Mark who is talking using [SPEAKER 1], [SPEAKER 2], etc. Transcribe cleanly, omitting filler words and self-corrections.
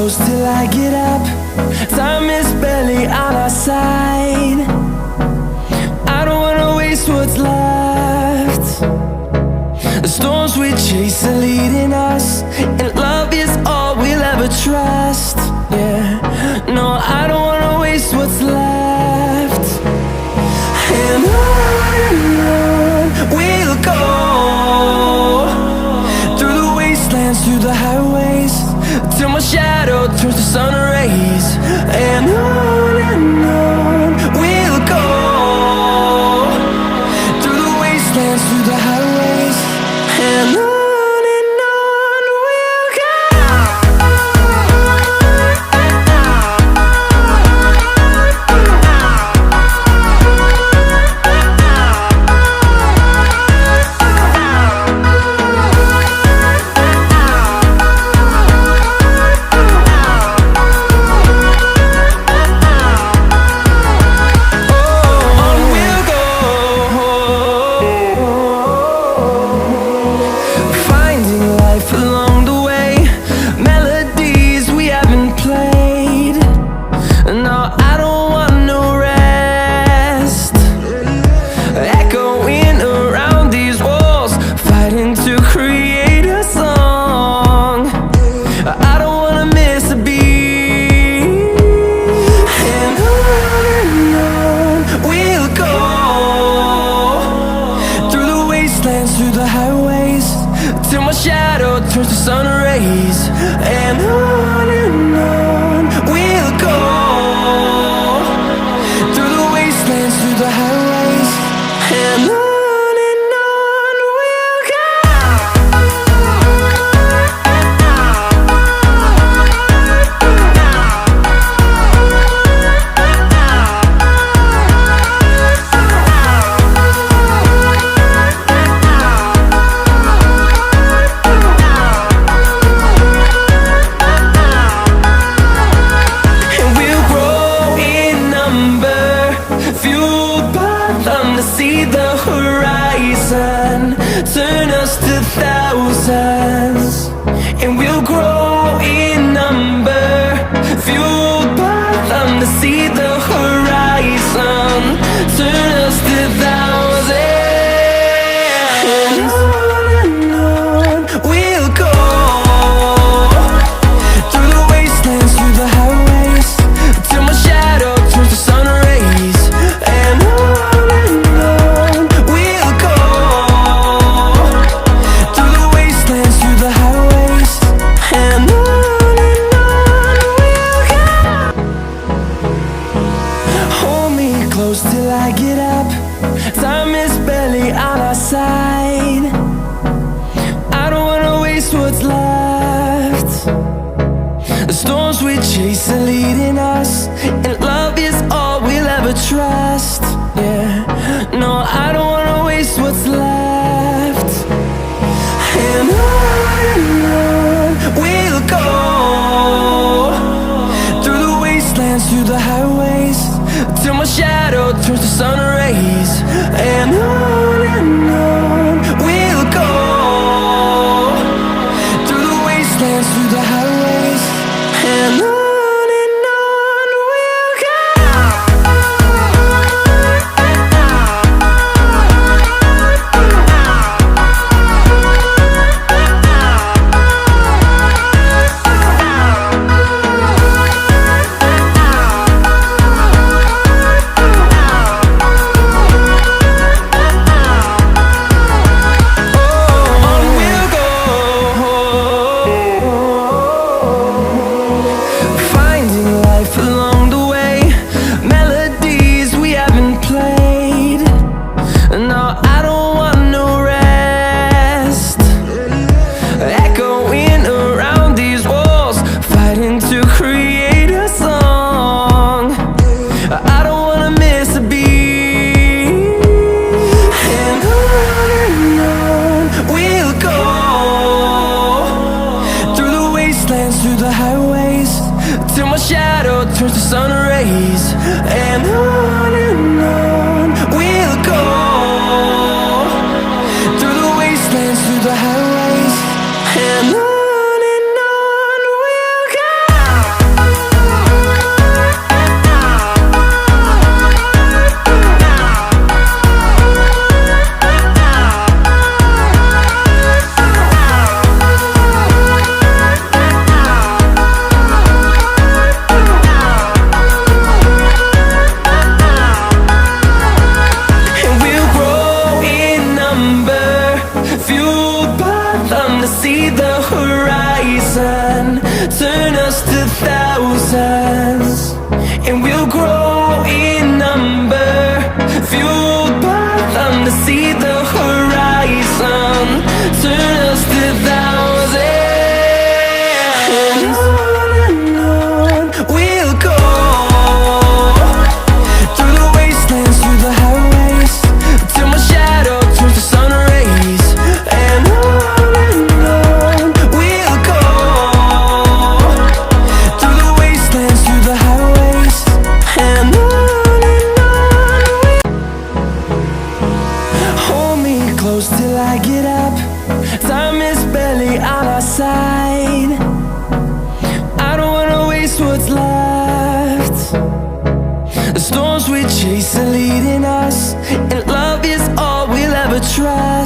[SPEAKER 1] close till I get up. Time is barely on our side. I don't wanna waste what's left. The storms we chase are leading us, and love is all we'll ever trust. Yeah, no, I don't wanna waste what's left. And on we'll go, through the wastelands, through the highways, till my shadow turns to sun rays. And on we'll go, through the wastelands, through the highways, and on we'll go. Through the highways, till my shadow turns to sun rays. And on we'll go, through the wastelands, through the highways, and on we'll go. See the horizon turn us to thousands, and we'll grow in number, fueled by them. To see the horizon turn us to thousands, and on we'll go, through the wastelands, through the highways, till my shadow turns to sun rays. And close till I get up. Time is barely on our side. I don't wanna waste what's left. The storms we chase are leading us, and love is all we'll ever trust. Yeah, no, I don't wanna waste what's left. And on we'll go, through the wastelands, through the highways, till my shadow turns to sun rays. And on we'll go, through the wastelands, through the highways, and on. Through the highways, till my shadow turns to sun rays. And on we'll go, through the wastelands, through the highways, and on we'll go. fueled by them to see the horizon, turn us to thousands, and we'll grow in number. Fueled by them to see the horizon, turn us to thousands, and on we'll go, through the wastelands, through the highways, till my shadow turns to sun rays. And on we'll go, through the wastelands, through the highways, and on hold me close till I get up. Time is barely on our side. I don't wanna waste what's left. The storms we chase are leading us, and love is all we'll ever try.